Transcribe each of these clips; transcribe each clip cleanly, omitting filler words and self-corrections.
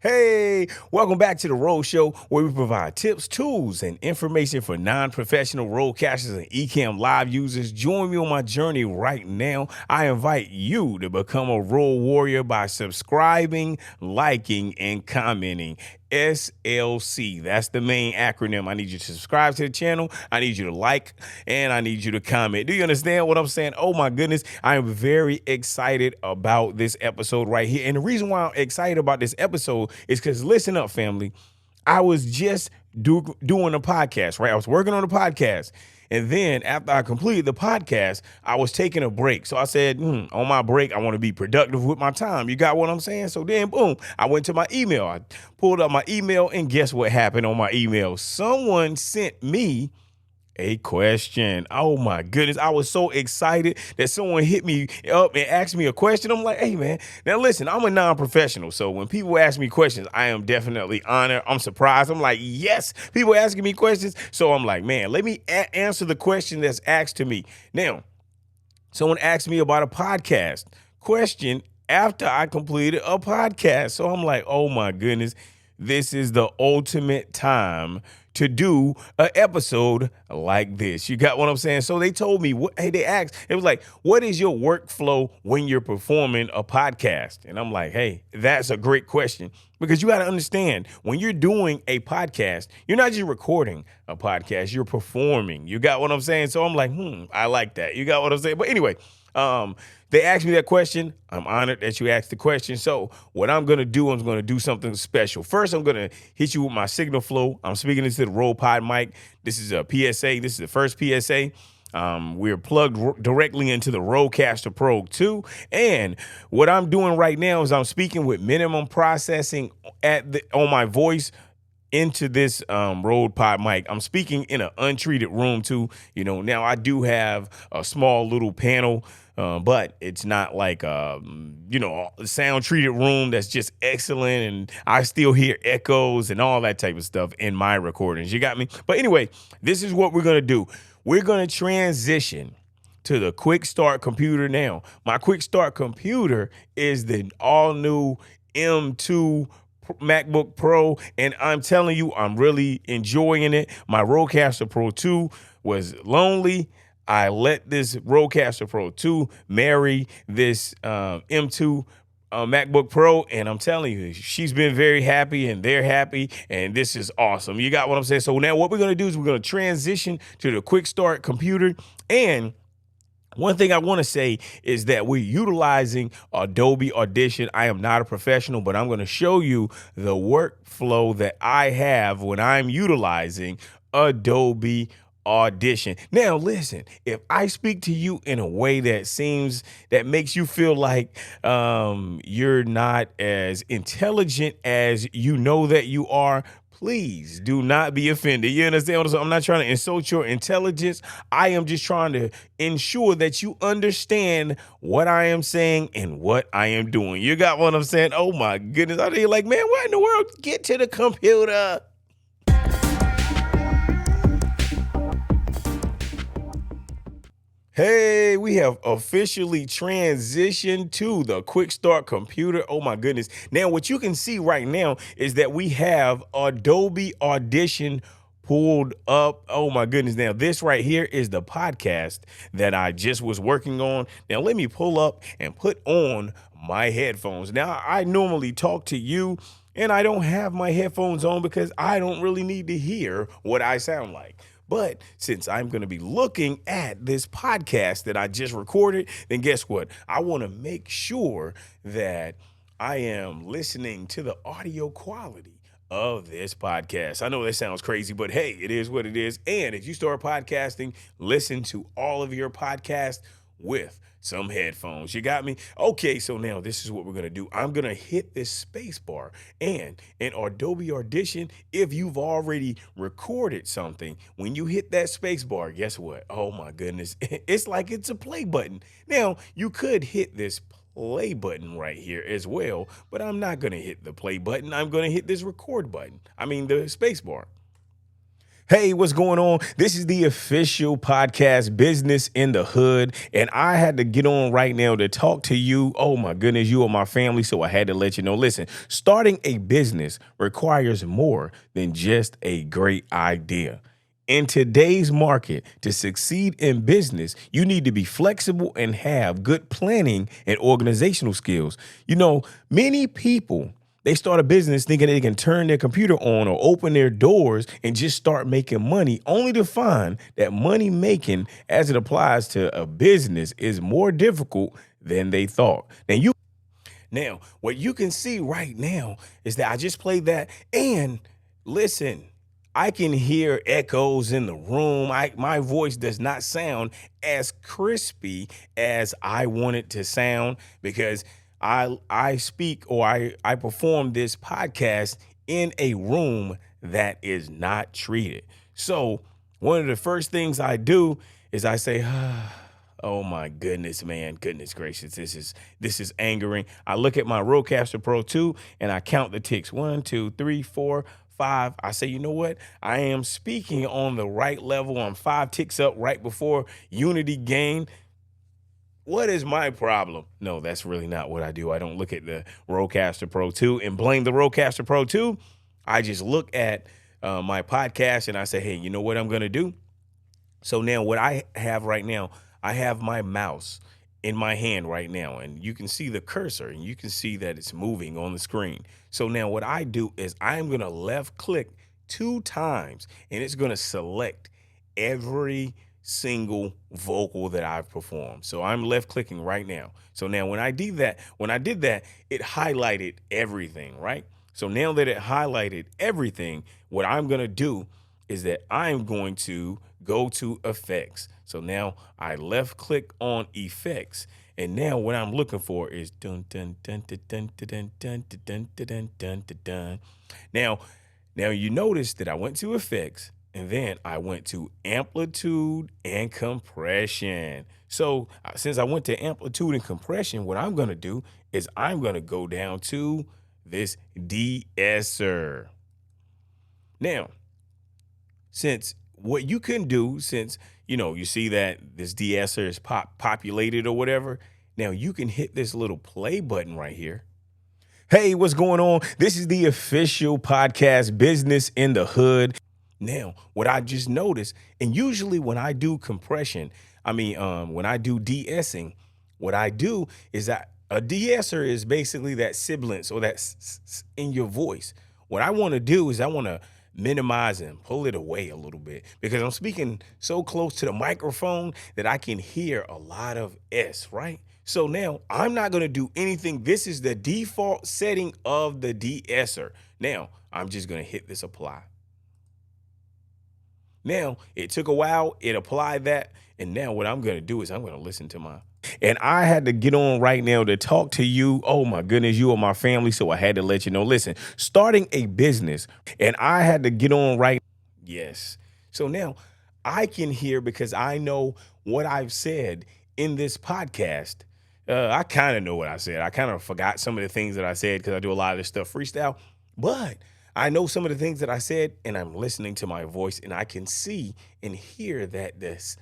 Hey, welcome back to the Road Show, where we provide tips, tools, and information for non-professional roadcasters and Ecamm Live users. Join me on my journey right now. I invite you to become a road warrior by subscribing, liking, and commenting. SLC. That's the main acronym. I need you to subscribe to the channel. I need you to like, and I need you to comment. Do you understand what I'm saying? Oh my goodness. I am very excited about this episode right here. And the reason why I'm excited about this episode is because, listen up, family. I was just doing a podcast, right? I was working on a podcast. And then after I completed the podcast, I was taking a break. So I said, on my break, I want to be productive with my time. You got what I'm saying? So then, boom, I went to my email. I pulled up my email, and guess what happened on my email? Someone sent me a question. Oh my goodness. I was so excited that someone hit me up and asked me a question. I'm like, hey man, now listen, I'm a non-professional. So when people ask me questions, I am definitely honored. I'm surprised. I'm like, yes, people asking me questions. So I'm like, man, let me answer the question that's asked to me. Now, someone asked me about a podcast question after I completed a podcast. So I'm like, oh my goodness, this is the ultimate time to do an episode like this. You got what I'm saying? So they told me, they asked, it was like, what is your workflow when you're performing a podcast? And I'm like, hey, that's a great question, because you got to understand, when you're doing a podcast, you're not just recording a podcast, you're performing. You got what I'm saying? So I'm like, I like that. You got what I'm saying? But anyway, they asked me that question. I'm honored that you asked the question. So what I'm going to do, I'm going to do something special. First, I'm going to hit you with my signal flow. I'm speaking into the Rode Pod mic. This is a PSA. This is the first PSA. We're plugged directly into the Rodecaster Pro 2. And what I'm doing right now is I'm speaking with minimum processing on my voice into this Rode Pod mic. I'm speaking in an untreated room too. Now I do have a small little panel, but it's not like a sound treated room that's just excellent, and I still hear echoes and all that type of stuff in my recordings. You got me? But anyway, this is what we're gonna do. We're gonna transition to the Quick Start computer now. My Quick Start computer is the all new M2 MacBook Pro, and I'm telling you, I'm really enjoying it. My Rodecaster Pro 2 was lonely. I let this Rodecaster Pro 2 marry this M2 MacBook Pro, and I'm telling you, she's been very happy, and they're happy, and this is awesome. You got what I'm saying? So now what we're going to do is we're going to transition to the Quick Start computer. And one thing I want to say is that we're utilizing Adobe Audition. I am not a professional, but I'm going to show you the workflow that I have when I'm utilizing Adobe Audition. Now, listen, if I speak to you in a way that makes you feel like you're not as intelligent as you know that you are, please do not be offended. You understand what I'm saying? I'm not trying to insult your intelligence. I am just trying to ensure that you understand what I am saying and what I am doing. You got what I'm saying? Oh my goodness. I think like, man, what in the world? Get to the computer. Hey, we have officially transitioned to the Quick Start computer. Oh my goodness. Now, what you can see right now is that we have Adobe Audition pulled up. Oh my goodness. Now, this right here is the podcast that I just was working on. Now, let me pull up and put on my headphones. Now, I normally talk to you, and I don't have my headphones on because I don't really need to hear what I sound like. But since I'm going to be looking at this podcast that I just recorded, then guess what? I want to make sure that I am listening to the audio quality of this podcast. I know that sounds crazy, but hey, it is what it is. And if you start podcasting, listen to all of your podcasts with some headphones. You got me? Okay, so now this is what we're going to do. I'm going to hit this space bar, and in Adobe Audition, if you've already recorded something, when you hit that space bar, guess what? Oh my goodness. It's like it's a play button. Now, you could hit this play button right here as well, but I'm not going to hit the play button. I'm going to hit this record button. I mean, the space bar. Hey, what's going on? This is the official podcast, Business in the Hood, and I had to get on right now to talk to you. Oh my goodness, you are my family, so I had to let you know. Listen, starting a business requires more than just a great idea. In today's market, to succeed in business, you need to be flexible and have good planning and organizational skills. Many people they start a business thinking they can turn their computer on or open their doors and just start making money, only to find that money making as it applies to a business is more difficult than they thought. Now, what you can see right now is that I just played that and listen, I can hear echoes in the room. My voice does not sound as crispy as I want it to sound because I speak or I perform this podcast in a room that is not treated. So, one of the first things I do is I say, oh my goodness, man. Goodness gracious. This is angering. I look at my Rodecaster Pro 2 and I count the ticks. 1, 2, 3, 4, 5. I say, you know what? I am speaking on the right level. I'm 5 ticks up right before Unity gain. What is my problem? No, that's really not what I do. I don't look at the Rodecaster Pro 2 and blame the Rodecaster Pro 2. I just look at my podcast and I say, hey, you know what I'm going to do? So now what I have right now, I have my mouse in my hand right now, and you can see the cursor and you can see that it's moving on the screen. So now what I do is I'm going to left click 2 times and it's going to select every single vocal that I've performed. So I'm left clicking right now. So now when I did that, it highlighted everything, right? So now that it highlighted everything, what I'm going to do is that I'm going to go to effects. So now I left click on effects. And now what I'm looking for is dun dun dun dun dun dun dun dun dun dun dun dun dun. Now you notice that I went to effects and then I went to amplitude and compression. So since I went to amplitude and compression, what I'm going to do is I'm going to go down to this de-esser. Now, since what you can do, since you see that this de-esser is populated or whatever, now you can hit this little play button right here. Hey, what's going on? This is the official podcast, Business in the Hood. Now, what I just noticed, and usually when I do compression, when I do de-essing, what I do is that a de-esser is basically that sibilance or that in your voice. What I want to do is I want to minimize and pull it away a little bit because I'm speaking so close to the microphone that I can hear a lot of S, right? So now I'm not going to do anything. This is the default setting of the de-esser. Now I'm just going to hit this apply. Now, it took a while, it applied that, and now what I'm going to do is I'm going to listen to and I had to get on right now to talk to you. Oh my goodness, you are my family, so I had to let you know. Listen, starting a business, and I had to get on right. Yes. So now I can hear because I know what I've said in this podcast. I kind of know what I said. I kind of forgot some of the things that I said because I do a lot of this stuff freestyle, but I know some of the things that I said, and I'm listening to my voice, and I can see and hear that this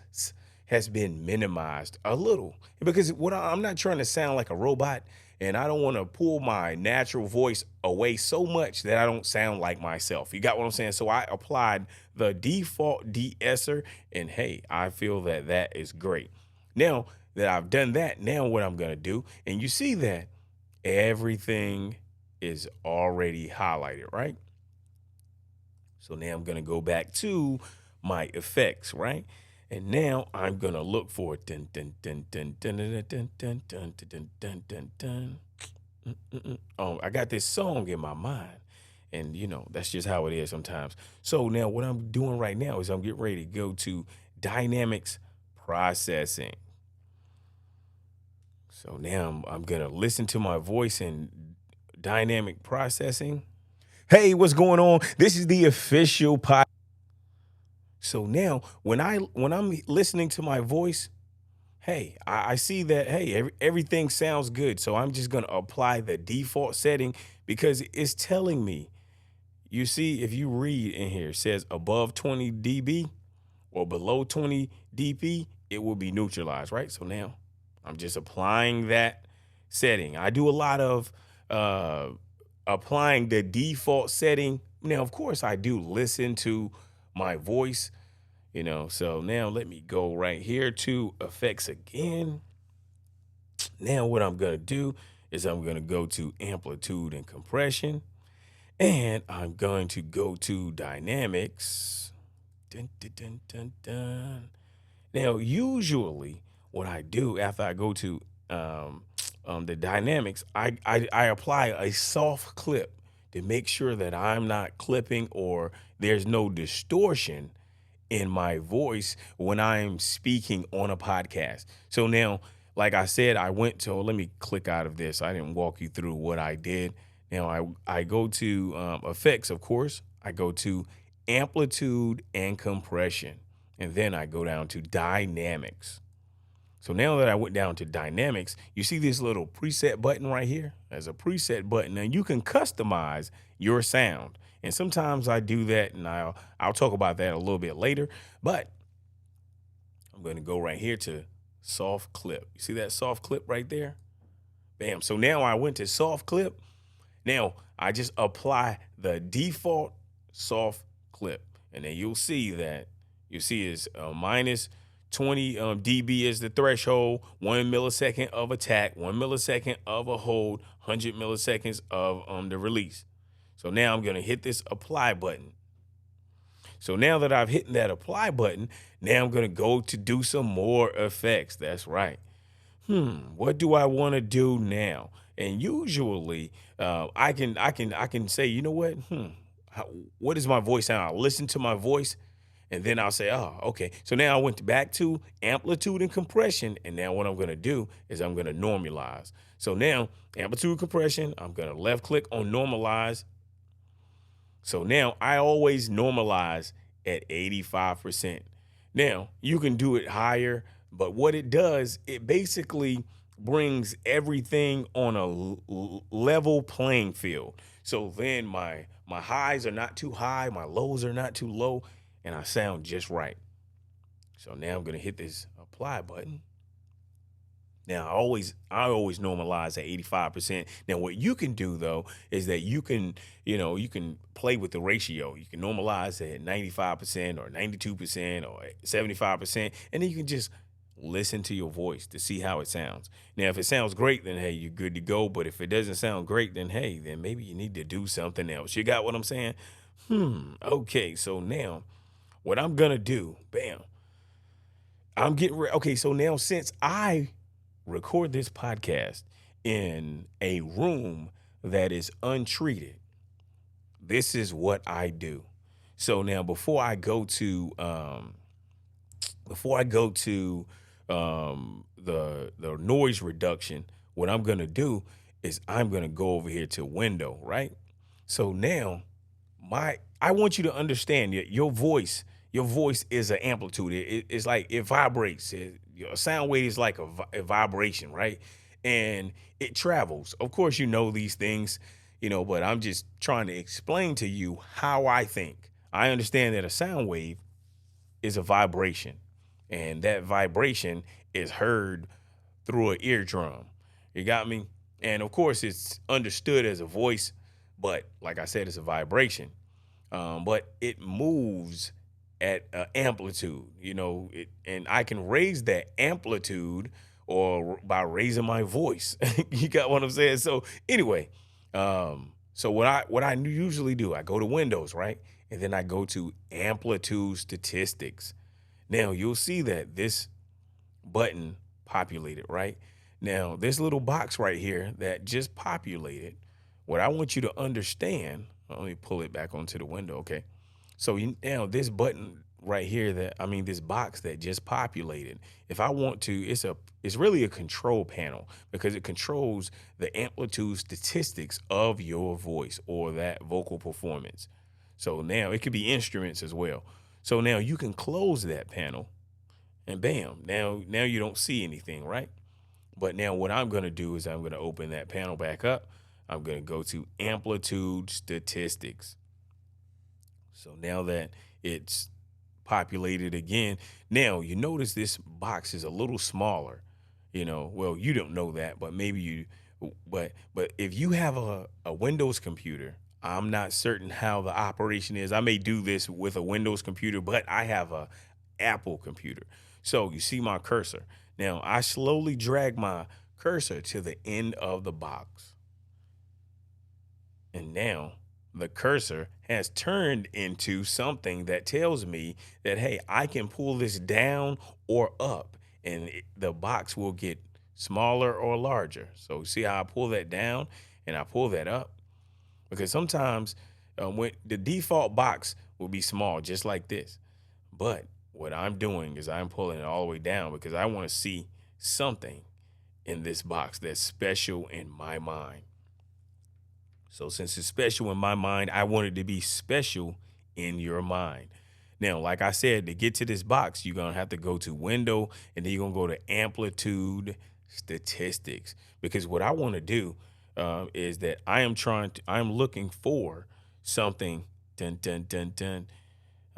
has been minimized a little because I'm not trying to sound like a robot, and I don't want to pull my natural voice away so much that I don't sound like myself. You got what I'm saying? So I applied the default de-esser, and hey, I feel that that is great. Now that I've done that, now what I'm going to do, and you see that everything is already highlighted, right? So now I'm going to go back to my effects, right? And now I'm going to look for dun dun dun dun dun dun dun dun dun dun dun dun dun. Oh, I got this song in my mind. And that's just how it is sometimes. So now what I'm doing right now is I'm getting ready to go to dynamics processing. So now I'm going to listen to my voice in dynamic processing. Hey, what's going on? This is the official podcast. So now when I'm listening to my voice, hey, I see that, hey, everything sounds good. So I'm just going to apply the default setting because it's telling me, you see, if you read in here, it says above 20 dB or below 20 dB, it will be neutralized, right? So now I'm just applying that setting. I do a lot of uh, applying the default setting. Now, of course, I do listen to my voice, So now let me go right here to effects again. Now what I'm going to do is I'm going to go to amplitude and compression, and I'm going to go to dynamics. Dun, dun, dun, dun, dun. Now, usually what I do after I go to the dynamics, I apply a soft clip to make sure that I'm not clipping or there's no distortion in my voice when I'm speaking on a podcast. So now, like I said, let me click out of this. I didn't walk you through what I did. Now I go to effects, of course. I go to amplitude and compression, and then I go down to dynamics. So now that I went down to dynamics, you see this little preset button right here? There's a preset button, and you can customize your sound. And sometimes I do that, and I'll talk about that a little bit later. But I'm going to go right here to soft clip. You see that soft clip right there? Bam. So now I went to soft clip. Now I just apply the default soft clip, and then you'll see is minus 20 dB is the threshold, 1 millisecond of attack, 1 millisecond of a hold, 100 milliseconds of the release. So now I'm going to hit this apply button. So now that I've hit that apply button, now I'm going to go to do some more effects. That's right. What do I want to do now? And usually I can say, you know what? What does my voice sound? I'll listen to my voice, and then I'll say, oh, okay. So now I went back to amplitude and compression, and now what I'm going to do is I'm going to normalize. So now amplitude compression, I'm going to left click on normalize. So now I always normalize at 85%. Now you can do it higher, but what it does, it basically brings everything on a level playing field. So then my highs are not too high, my lows are not too low, and I sound just right. So now I'm going to hit this apply button. Now, I always normalize at 85%. Now, what you can do, though, is that you can play with the ratio. You can normalize at 95% or 92% or 75%, and then you can just listen to your voice to see how it sounds. Now, if it sounds great, then, hey, you're good to go. But if it doesn't sound great, then, hey, then maybe you need to do something else. You got what I'm saying? Okay, so now what I'm going to do, bam, I'm getting ready. Okay, so now since I record this podcast in a room that is untreated, this is what I do. So now before I go to the noise reduction, what I'm gonna do is I'm gonna go over here to window, right? So now I want you to understand that your voice is an amplitude. It's like it vibrates. A sound wave is like a vibration, right? And it travels. Of course, you know these things, but I'm just trying to explain to you how I think. I understand that a sound wave is a vibration, and that vibration is heard through an eardrum. You got me? And of course, it's understood as a voice, but like I said, it's a vibration. But it moves at amplitude, and I can raise that amplitude or by raising my voice. You got what I'm saying? So anyway, so what I usually do, I go to Windows, right? And then I go to amplitude statistics. Now you'll see that this button populated, right? Now this little box right here that just populated, what I want you to understand, let me pull it back onto the window, okay? So now this button right here this box that just populated, if I want to, it's really a control panel because it controls the amplitude statistics of your voice or that vocal performance. So now it could be instruments as well. So now you can close that panel and bam, now you don't see anything, right? But now what I'm going to do is I'm going to open that panel back up. I'm going to go to amplitude statistics. So now that it's populated again, now you notice this box is a little smaller. Well, you don't know that, but maybe you, but if you have a Windows computer, I'm not certain how the operation is. I may do this with a Windows computer, but I have a Apple computer. So you see my cursor. Now I slowly drag my cursor to the end of the box. And now the cursor has turned into something that tells me that, hey, I can pull this down or up, and the box will get smaller or larger. So see how I pull that down and I pull that up? Because sometimes when the default box will be small, just like this. But what I'm doing is I'm pulling it all the way down because I want to see something in this box that's special in my mind. So since it's special in my mind, I want it to be special in your mind. Now, like I said, to get to this box, you're going to have to go to Window, and then you're going to go to Amplitude Statistics. Because what I want to do is that I'm looking for something, dun, dun, dun, dun.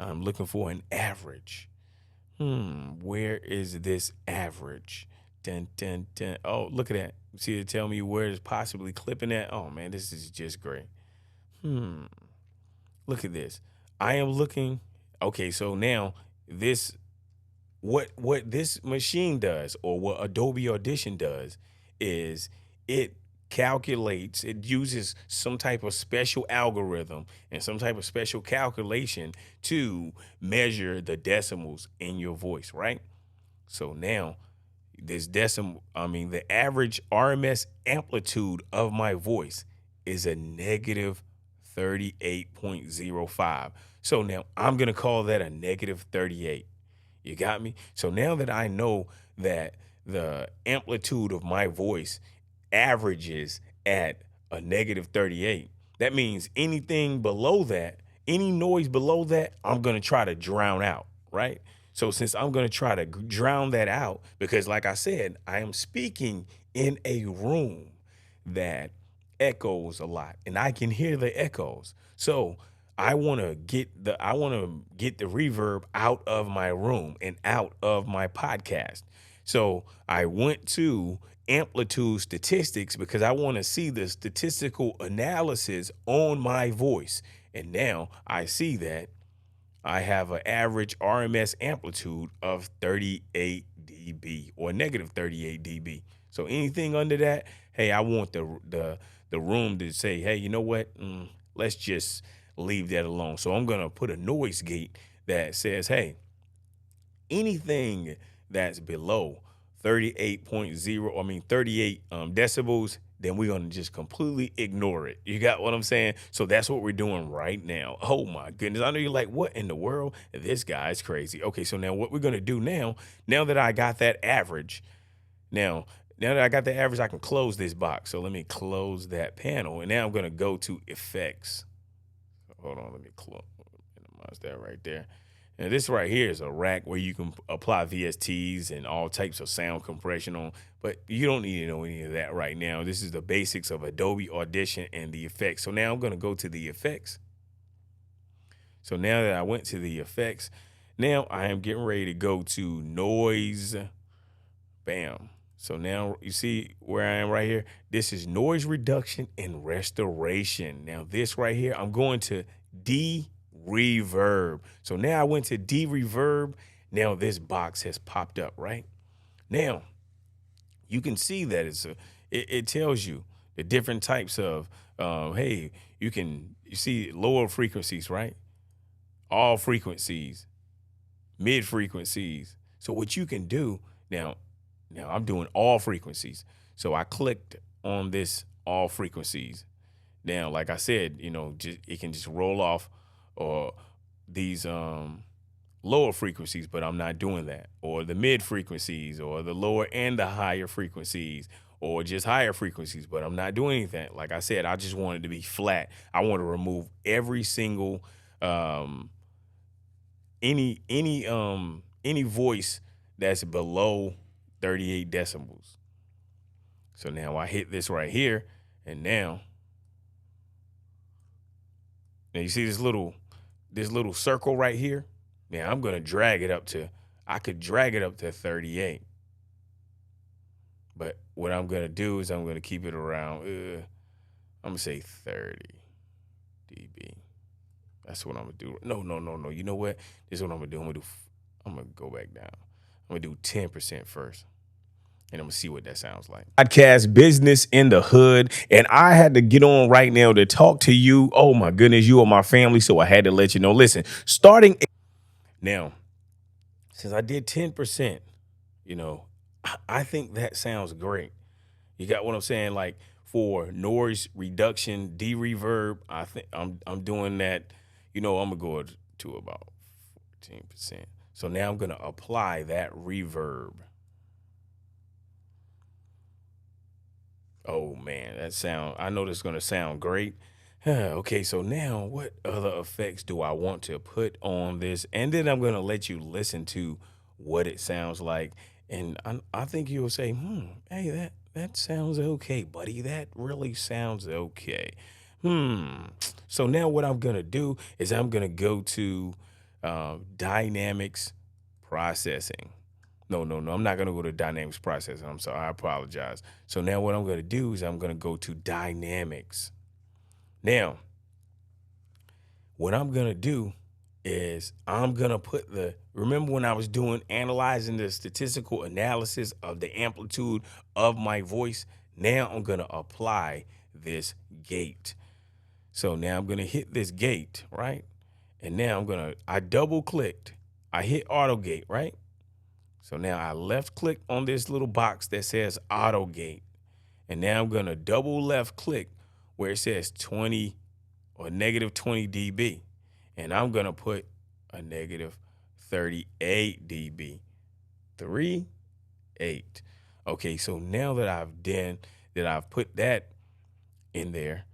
I'm looking for an average. Where is this average? Dun, dun, dun. Oh, look at that. See, to tell me where it's possibly clipping at. Oh man, this is just great. Look at this. I am looking. Okay, so now this, what this machine does, or what Adobe Audition does, is it calculates, it uses some type of special algorithm and some type of special calculation to measure the decimals in your voice, right? So now the average RMS amplitude of my voice is a negative 38.05. So now I'm going to call that a negative 38. You got me? So now that I know that the amplitude of my voice averages at a negative 38, that means anything below that, any noise below that, I'm going to try to drown out, right? So since I'm going to try to drown that out, because like I said, I am speaking in a room that echoes a lot and I can hear the echoes. So I want to get the reverb out of my room and out of my podcast. So I went to Amplitude Statistics because I want to see the statistical analysis on my voice. And now I see that I have an average RMS amplitude of 38 dB or negative 38 dB. So anything under that, hey, I want the room to say, hey, you know what? Let's just leave that alone. So I'm gonna put a noise gate that says, hey, anything that's below 38 decibels, then we're going to just completely ignore it. You got what I'm saying? So that's what we're doing right now. Oh my goodness. I know you're like, what in the world? This guy's crazy. Okay, so now what we're going to do now that I got that average, now that I got the average, I can close this box. So let me close that panel. And now I'm going to go to effects. Hold on, let me minimize that right there. Now this right here is a rack where you can apply VSTs and all types of sound compression on, but you don't need to know any of that right now. This is the basics of Adobe Audition and the effects. So now I'm going to go to the effects. So now that I went to the effects, now I am getting ready to go to noise. Bam. So now you see where I am right here. This is noise reduction and restoration. Now this right here, I'm going to reverb. So now I went to reverb. Now this box has popped up, right? Now you can see that it tells you the different types of, hey, you see lower frequencies, right? All frequencies, mid frequencies. So what you can do now I'm doing all frequencies. So I clicked on this all frequencies. Now, like I said, it can just roll off or these lower frequencies, but I'm not doing that, or the mid frequencies, or the lower and the higher frequencies, or just higher frequencies, but I'm not doing anything. Like I said, I just want it to be flat. I want to remove every single any voice that's below 38 decibels. So now I hit this right here, and now you see this little this little circle right here. Now I'm gonna drag it up to, I could drag it up to 38. But what I'm gonna do is I'm gonna keep it around, I'm gonna say 30 dB. That's what I'm gonna do. No, no, no, no. You know what? This is what I'm gonna do. I'm gonna go back down. I'm gonna do 10% first. And I'm gonna see what that sounds like. Podcast business in the hood. And I had to get on right now to talk to you. Oh my goodness, you are my family. So I had to let you know. Listen, starting now, since I did 10%, you know, I think that sounds great. You got what I'm saying? Like for noise reduction, de-reverb, I think I'm doing that. You know, I'm gonna go to about 14%. So now I'm gonna apply that reverb. Oh man, that sound, I know this is gonna sound great. Okay, so now what other effects do I want to put on this? And then I'm gonna let you listen to what it sounds like. And I think you'll say, hey, that sounds okay, buddy. That really sounds okay. So now what I'm gonna do is I'm gonna go to dynamics processing. No, no, no. I'm not going to go to dynamics processing. I'm sorry. I apologize. So now what I'm going to do is I'm going to go to dynamics. Now, what I'm going to do is I'm going to put remember when I was analyzing the statistical analysis of the amplitude of my voice? Now I'm going to apply this gate. So now I'm going to hit this gate, right? And now I double clicked. I hit auto gate, right? So now I left click on this little box that says auto gate. And now I'm going to double left click where it says 20 or negative 20 dB. And I'm going to put a negative 38 dB. 3, 8. Okay, so now that I've put that in there,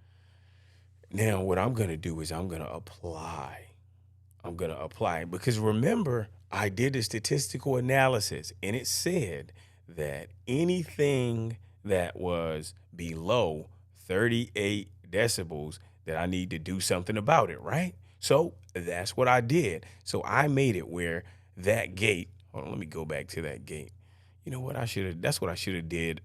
now what I'm going to do is I'm going to apply. Because remember, I did a statistical analysis and it said that anything that was below 38 decibels that I need to do something about it, right? So that's what I did. So I made it where that gate, hold on, let me go back to that gate. You know what that's what I should have did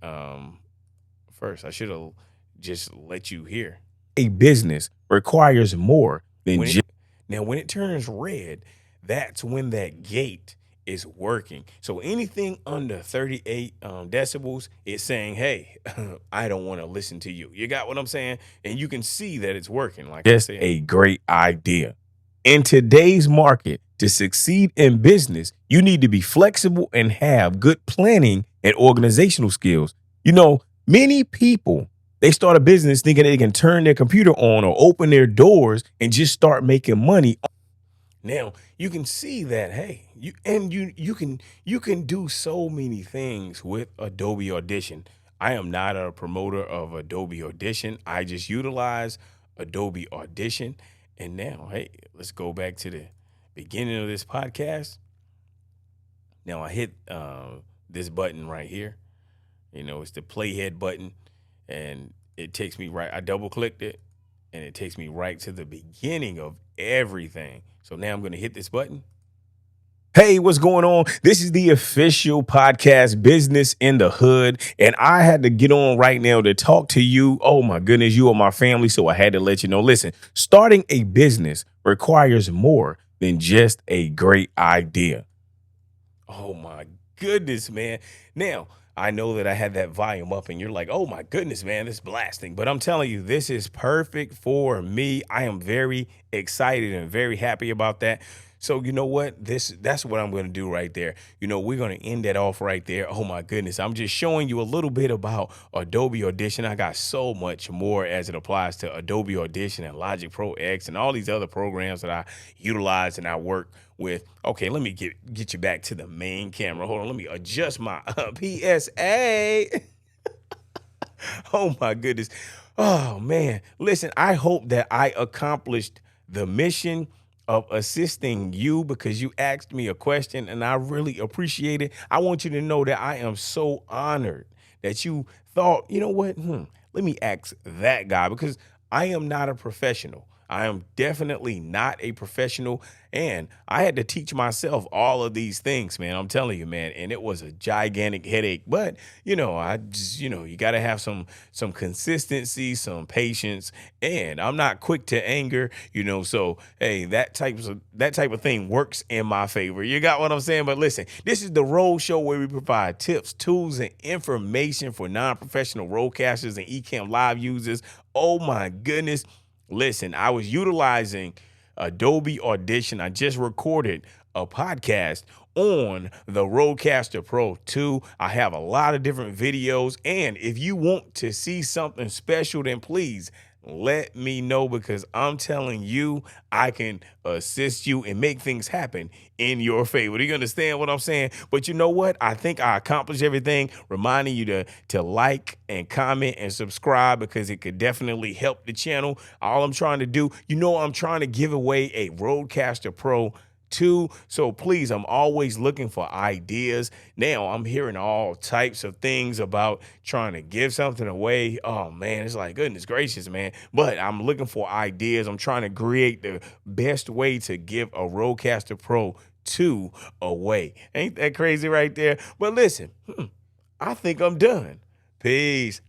first. I should have just let you hear. A business requires more than just. Now, when it turns red, that's when that gate is working. So anything under 38 decibels, it's saying, hey, I don't want to listen to you. You got what I'm saying? And you can see that it's working. Like I said, a great idea. In today's market, to succeed in business, you need to be flexible and have good planning and organizational skills. You know, many people, they start a business thinking they can turn their computer on or open their doors and just start making money. Now you can see that, hey, you can do so many things with Adobe Audition. I am not a promoter of Adobe Audition. I just utilize Adobe Audition. And now, hey, let's go back to the beginning of this podcast. Now I hit this button right here. You know, it's the playhead button. And it takes me right, I double clicked it and it takes me right to the beginning of everything. So now I'm going to hit this button. Hey, what's going on? This is the official podcast business in the hood. And I had to get on right now to talk to you. Oh my goodness, you are my family. So I had to let you know, listen, starting a business requires more than just a great idea. Oh my goodness, man. Now, I know that I had that volume up and you're like, oh my goodness, man, this is blasting. But I'm telling you, this is perfect for me. I am very excited and very happy about that. So you know what? That's what I'm going to do right there. You know, we're going to end that off right there. Oh my goodness. I'm just showing you a little bit about Adobe Audition. I got so much more as it applies to Adobe Audition and Logic Pro X and all these other programs that I utilize and I work with. Okay, let me get you back to the main camera. Hold on, let me adjust my PSA. Oh my goodness. Oh man. Listen, I hope that I accomplished the mission of assisting you because you asked me a question and I really appreciate it. I want you to know that I am so honored that you thought, you know what? Let me ask that guy because I am not a professional. I am definitely not a professional, and I had to teach myself all of these things, man. I'm telling you, man, and it was a gigantic headache. But I just, you got to have some consistency, some patience, and I'm not quick to anger, So hey, that type of thing works in my favor. You got what I'm saying? But listen, this is the Role Show where we provide tips, tools, and information for non-professional roadcasters and Ecamm Live users. Oh my goodness. Listen, I was utilizing Adobe Audition. I just recorded a podcast on the Rodecaster Pro 2. I have a lot of different videos. And if you want to see something special, then please let me know, because I'm telling you, I can assist you and make things happen in your favor. Do you understand what I'm saying? But you know what? I think I accomplished everything, reminding you to like and comment and subscribe, because it could definitely help the channel. All I'm trying to do, I'm trying to give away a Rodecaster Pro 2. So please, I'm always looking for ideas. Now I'm hearing all types of things about trying to give something away. Oh man, it's like, goodness gracious, man. But I'm looking for ideas. I'm trying to create the best way to give a Rodecaster Pro 2 away. Ain't that crazy right there? But listen, I think I'm done. Peace.